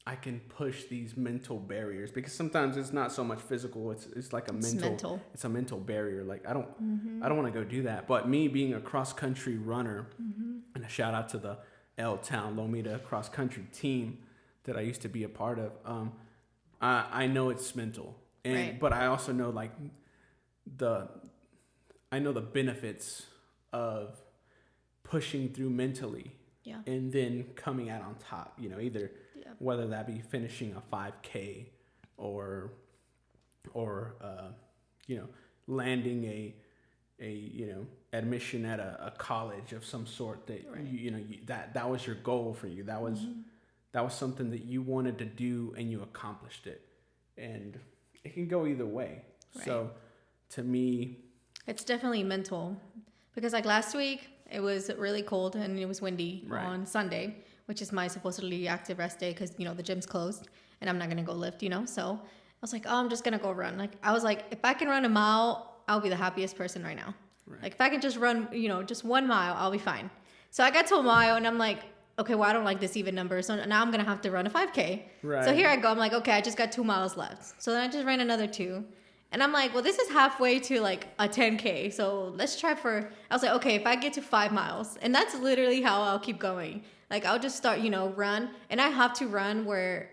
I can push these mental barriers, because sometimes it's not so much physical. It's like it's a mental barrier. Like I don't want to go do that. But me being a cross country runner, and a shout out to the L Town Lomita cross country team that I used to be a part of. I know it's mental, but I also know the benefits of pushing through mentally. Yeah. And then coming out on top, either whether that be finishing a 5K or landing a admission at a college of some sort that that was your goal for you. That was something that you wanted to do and you accomplished it. And it can go either way. Right. So to me, it's definitely mental, because last week, it was really cold and it was windy on Sunday, which is my supposedly active rest day because, the gym's closed and I'm not going to go lift, So I was like, oh, I'm just going to go run. I was like, if I can run a mile, I'll be the happiest person right now. Right. If I can just run, just 1 mile, I'll be fine. So I got to a mile and I'm like, okay, well, I don't like this even number. So now I'm going to have to run a 5K. Right. So here I go. I'm like, okay, I just got 2 miles left. So then I just ran another 2. And I'm like, well, this is halfway to a 10K. So let's try I was like, okay, if I get to 5 miles, and that's literally how I'll keep going. I'll just start, run. And I have to run where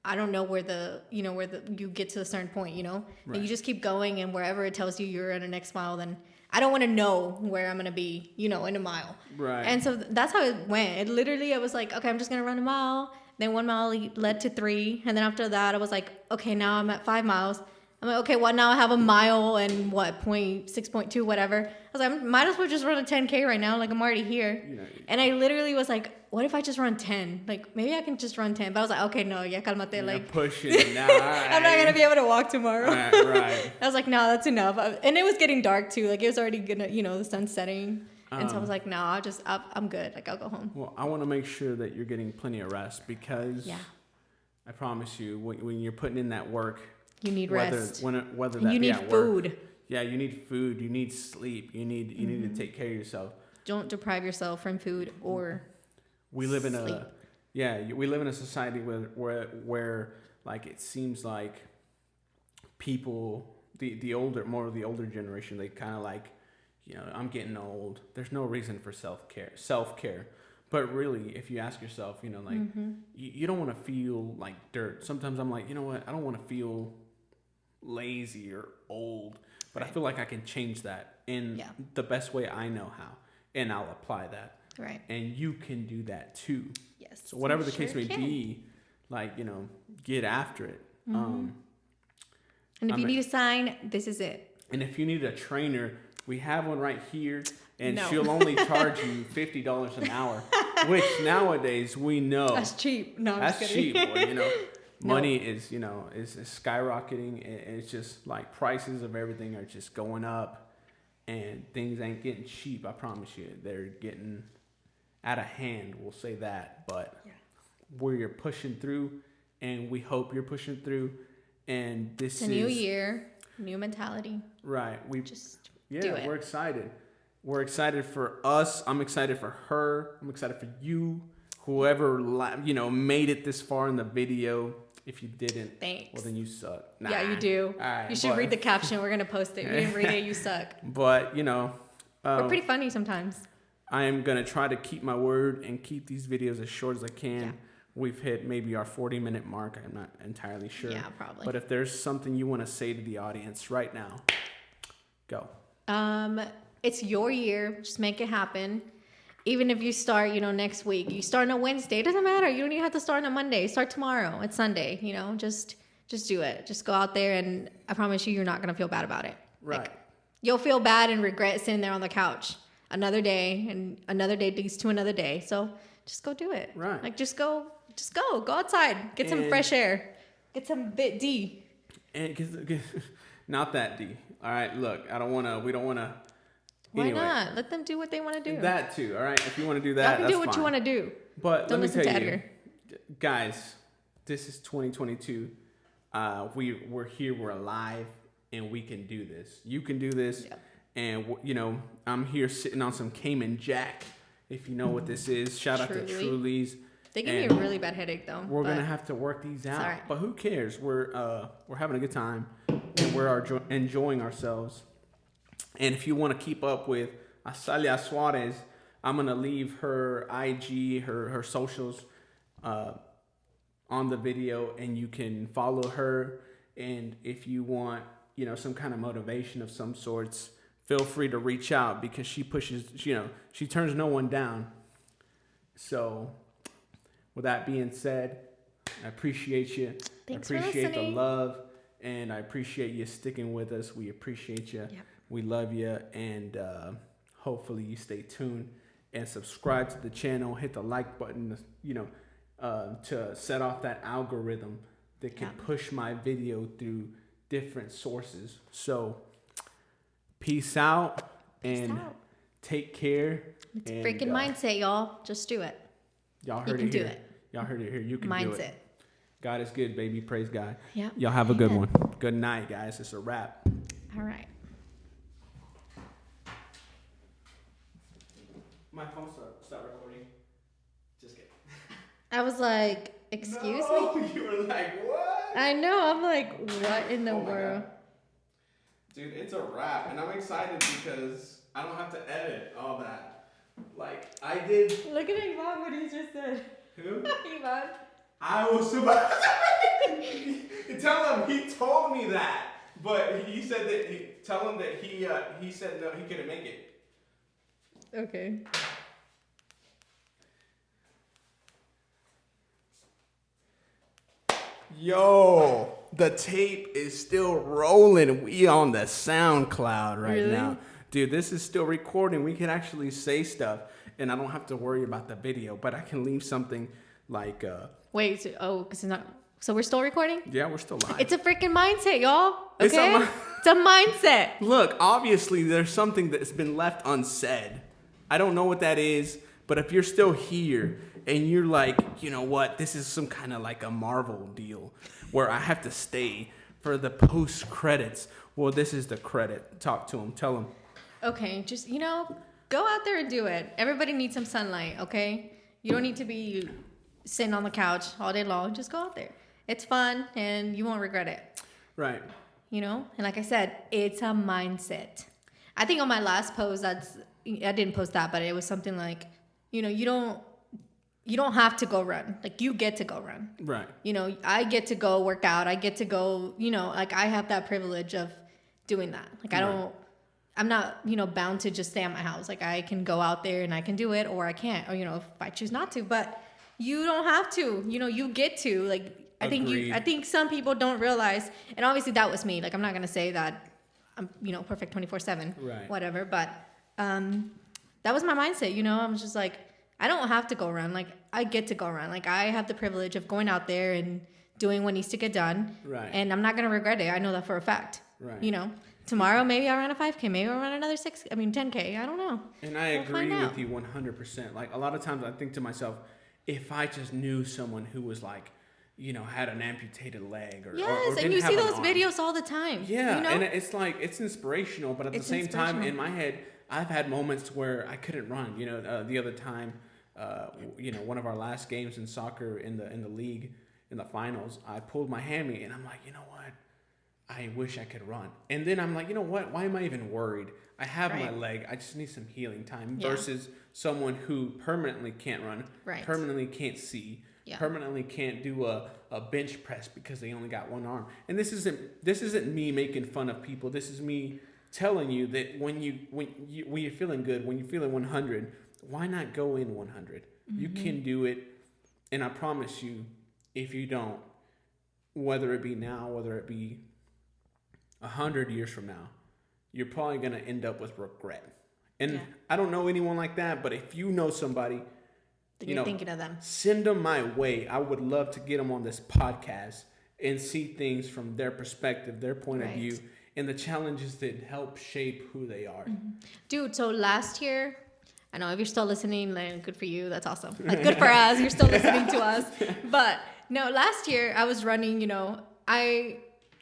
I don't know where you get to a certain point, Right. And you just keep going, and wherever it tells you you're at the next mile, then I don't want to know where I'm going to be, in a mile. Right. And so that's how it went. I was like, okay, I'm just going to run a mile. Then 1 mile led to 3. And then after that, I was like, okay, now I'm at 5 miles. I'm like, okay, well, now I have a mile and 6.2, whatever. I was like, I might as well just run a 10K right now. I'm already here. Yeah. And I literally was like, what if I just run 10? Maybe I can just run 10. But I was like, okay, no, ya calmate. Pushing it now. Right. I'm not going to be able to walk tomorrow. Right. I was like, no, that's enough. And it was getting dark too. It was already going to, the sun's setting. And so I was like, no, I'm good. I'll go home. Well, I want to make sure that you're getting plenty of rest, because I promise you, when you're putting in that work, you need rest. Whether that you be need at food. Work, you need food. You need sleep. You need to take care of yourself. Don't deprive yourself from food or we live in sleep. We live in a society where it seems like people, the older generation, they kind of I'm getting old. There's no reason for self-care. But really, if you ask yourself, you don't want to feel like dirt. Sometimes I'm like, you know what? I don't want to feel lazy or old, but I feel like I can change that in the best way I know how, and I'll apply that. Right. And you can do that too. Yes. So whatever the case may be, get after it. And if you need a sign, this is it. And if you need a trainer, we have one right here. And she'll only charge you $50 an hour, which nowadays we know that's cheap. No, that's cheap. Boy, money is skyrocketing. It's just prices of everything are just going up, and things ain't getting cheap. I promise you, they're getting out of hand. We'll say that, but we're pushing through, and we hope you're pushing through. And this is a new year, new mentality. Right. We just do it. We're excited. We're excited for us. I'm excited for her. I'm excited for you. Whoever, made it this far in the video. If you didn't, thanks. well, then you suck. Nah. Yeah, you do. All right, you should read the caption. We're going to post it. You didn't read it, you suck. But, you know. We're pretty funny sometimes. I am going to try to keep my word and keep these videos as short as I can. Yeah. We've hit maybe our 40-minute mark. I'm not entirely sure. Yeah, probably. But if there's something you want to say to the audience right now, go. It's your year. Just make it happen. Even if you start, next week, you start on a Wednesday, it doesn't matter. You don't even have to start on a Monday. Start tomorrow. It's Sunday, just do it. Just go out there, and I promise you're not going to feel bad about it. Right. Like, you'll feel bad and regret sitting there on the couch. Another day, and another day leads to another day. So just go do it. Right. Like, just go outside. Get some fresh air. Get some bit D. And not that D. All right, look, we don't want to. Why not? Let them do what they want to do. That too, all right? If you want to do that, y'all can do what you want to do. But don't listen to Edgar. Guys, this is 2022. We're here, we're alive, and we can do this. You can do this. Yep. And, I'm here sitting on some Cayman Jack, if you know what this is. Shout out to Truly's. They give me a really bad headache, though. We're going to have to work these out. Right. But who cares? We're having a good time, and we're enjoying ourselves. And if you want to keep up with AZALIA Suarez, I'm going to leave her IG, her socials on the video, and you can follow her. And if you want, some kind of motivation of some sorts, feel free to reach out, because she pushes, she turns no one down. So with that being said, I appreciate you. Thanks I appreciate for listening. the love, and I appreciate you sticking with us. We appreciate you. Yep. We love you, and hopefully you stay tuned and subscribe to the channel. Hit the like button, to set off that algorithm that can push my video through different sources. So peace out and take care. It's a freaking mindset, y'all. Just do it. Y'all heard you it can here. do it. Y'all heard it here. You can do Mindset. it. God is good, baby. Praise God. Yeah. Y'all have a good one. Good night, guys. It's a wrap. All right. My phone start recording. Just kidding. I was like, excuse me? You were like, what? I know. I'm like, what in the world? God. Dude, it's a wrap. And I'm excited because I don't have to edit all that. Like, I did. Look at Ivan, what he just said. Who? Ivan. I was about to tell him, he told me that. But he said that, tell him that he said no, he couldn't make it. Okay. Yo, the tape is still rolling. We on the SoundCloud right now. Dude, this is still recording. We can actually say stuff, and I don't have to worry about the video, but I can leave something like... Wait, because it's not... So we're still recording? Yeah, we're still live. It's a freaking mindset, y'all. Okay? It's a mindset. Look, obviously, there's something that's been left unsaid. I don't know what that is, but if you're still here and you're like, you know what, this is some kind of like a Marvel deal where I have to stay for the post credits. Well, this is the credit. Talk to him. Tell him. Okay, just, go out there and do it. Everybody needs some sunlight, okay? You don't need to be sitting on the couch all day long. Just go out there. It's fun, and you won't regret it. Right. And like I said, it's a mindset. I think on my last post, I didn't post that, but it was something like, you don't have to go run. Like, you get to go run. Right. I get to go work out. I get to go, like, I have that privilege of doing that. Like, I'm not, bound to just stay at my house. Like, I can go out there and I can do it, or I can't, or, if I choose not to, but you don't have to, you get to. Like, I think some people don't realize, and obviously that was me. Like, I'm not going to say that I'm, perfect 24/7, right, whatever. But that was my mindset. I'm just like, I don't have to go run. Like, I get to go run. Like, I have the privilege of going out there and doing what needs to get done. Right. And I'm not going to regret it. I know that for a fact. Right. Tomorrow maybe I'll run a 5K. Maybe I'll run another 10K. I don't know. And I agree with you 100%. Like, a lot of times I think to myself, if I just knew someone who was like, had an amputated leg or and you see those videos all the time. Yeah, and it's like, it's inspirational, but at the same time, in my head, I've had moments where I couldn't run. The other time, one of our last games in soccer in the league, in the finals, I pulled my hammy, and I'm like, you know what? I wish I could run. And then I'm like, you know what? Why am I even worried? I have my leg. I just need some healing time versus someone who permanently can't run, permanently can't see, permanently can't do a bench press because they only got one arm. And this isn't me making fun of people. This is me telling you that when you're feeling good, when you're feeling 100, why not go in 100? Mm-hmm. You can do it. And I promise you, if you don't, whether it be now, whether it be 100 years from now, you're probably going to end up with regret. And I don't know anyone like that, but if you know somebody, you're thinking of them, send them my way. I would love to get them on this podcast and see things from their perspective, their point of view, and the challenges that help shape who they are. Mm-hmm. Dude, so last year, I know if you're still listening, like, good for you. That's awesome. Like, good for us. You're still listening to us. But no, last year I was running,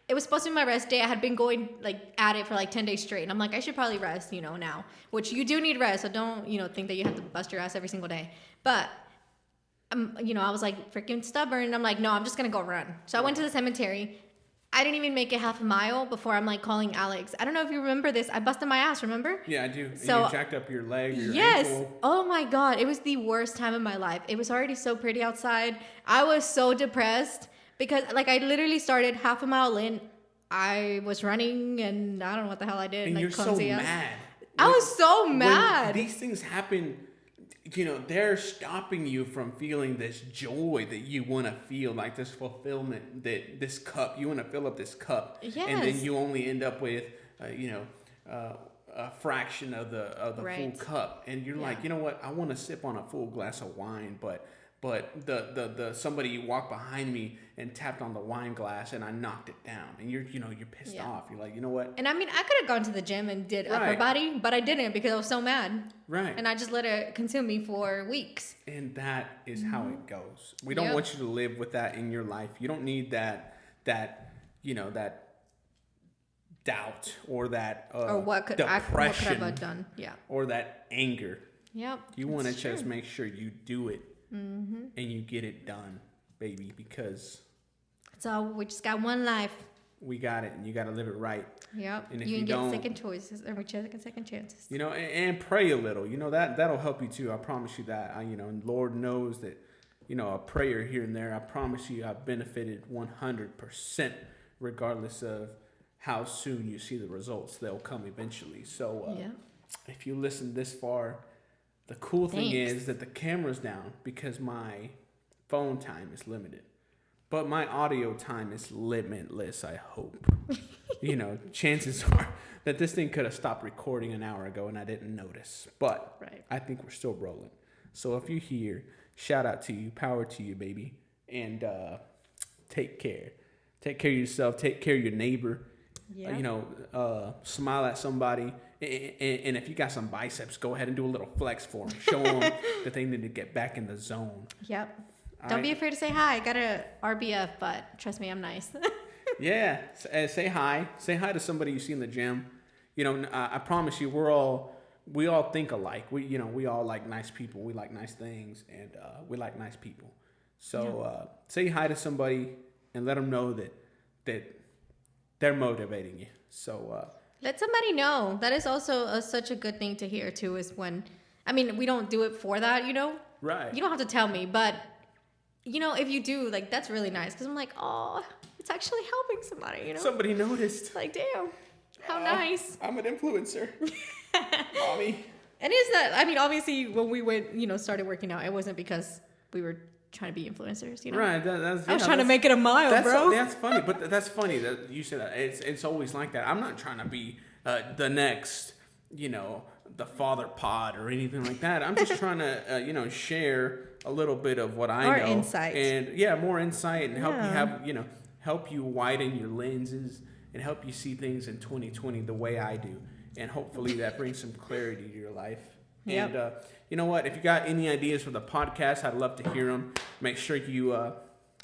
it was supposed to be my rest day. I had been going at it for 10 days straight. And I'm like, I should probably rest, now, which you do need rest. So don't, think that you have to bust your ass every single day. But, I was freaking stubborn. And I'm like, no, I'm just going to go run. So I went to the cemetery. I didn't even make it half a mile before I'm calling Alex. I don't know if you remember this. I busted my ass, remember? Yeah, I do. So, and you jacked up your leg, your ankle. Oh my God. It was the worst time of my life. It was already so pretty outside. I was so depressed. Because, I literally started half a mile in. I was running, and I don't know what the hell I did. And you're so mad. I was so mad. When these things happen, they're stopping you from feeling this joy that you want to feel, this fulfillment, that this cup, you want to fill up this cup. Yes. And then you only end up with, a fraction of the full cup. And you're like, you know what? I want to sip on a full glass of wine, but the somebody walked behind me and tapped on the wine glass and I knocked it down, and you're pissed off. You're like, you know what? And I mean, I could have gone to the gym and did upper body, but I didn't because I was so mad. Right. And I just let it consume me for weeks. And that is how it goes. We don't want you to live with that in your life. You don't need that doubt or that or what could depression I have done? Yeah. Or that anger. Yep. You want to just make sure you do it. Mm-hmm. And you get it done, baby, because so we just got one life. We got it, and you got to live it right. Yep. And if you can get second choices, or second chances. And pray a little. That'll help you too. I promise you that. And Lord knows that, a prayer here and there. I promise you, I've benefited 100%, regardless of how soon you see the results. They'll come eventually. So, if you listen this far. The cool thing is that the camera's down because my phone time is limited. But my audio time is limitless, I hope. Chances are that this thing could have stopped recording an hour ago and I didn't notice. But I think we're still rolling. So if you're here, shout out to you. Power to you, baby. And take care. Take care of yourself. Take care of your neighbor. Yeah. Smile at somebody. And if you got some biceps, go ahead and do a little flex for them. Show them that they need to get back in the zone. Yep. Don't be afraid to say hi. I got a RBF, but trust me, I'm nice. Yeah. Say hi. Say hi to somebody you see in the gym. I promise you, we all think alike. We all like nice people. We like nice things, and we like nice people. So say hi to somebody and let them know that they're motivating you. So. Let somebody know. That is also such a good thing to hear, too, is when, we don't do it for that, Right. You don't have to tell me, but, if you do, that's really nice. Because I'm like, oh, it's actually helping somebody, Somebody noticed. Damn, how nice. I'm an influencer. Mommy. And is that, obviously, when we went, started working out, it wasn't because we were trying to be influencers, Right. I was trying to make it a mile, bro. That's funny, but that's funny that you said that. It's always like that. I'm not trying to be the next, the father pod or anything like that. I'm just trying to, share a little bit of what I know. More insight. And more insight and help you have, help you widen your lenses and help you see things in 2020 the way I do. And hopefully that brings some clarity to your life. Yep. And you know what? If you got any ideas for the podcast, I'd love to hear them. Make sure you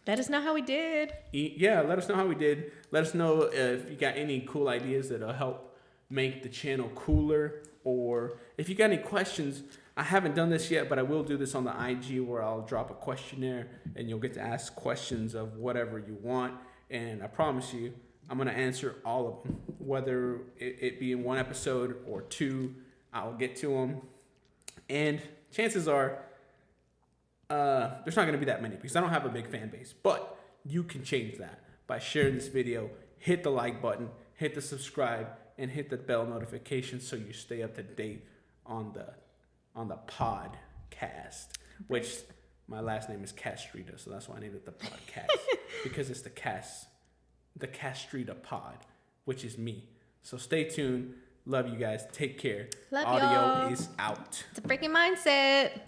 let us know how we did. Let us know how we did. Let us know if you got any cool ideas that'll help make the channel cooler, or if you got any questions I haven't done this yet, but I will do this on the IG where I'll drop a questionnaire and you'll get to ask questions of whatever you want. And I promise you, I'm going to answer all of them, whether it be in one episode or two. I'll get to them. And chances are there's not going to be that many because I don't have a big fan base. But you can change that by sharing this video. Hit the like button, hit the subscribe, and hit the bell notification so you stay up to date on the podcast, which my last name is Castrita, so that's why I named it the podcast because it's the Castrita pod, which is me. So stay tuned. Love you guys. Take care. Love Audio y'all. is out. It's a freaking mindset.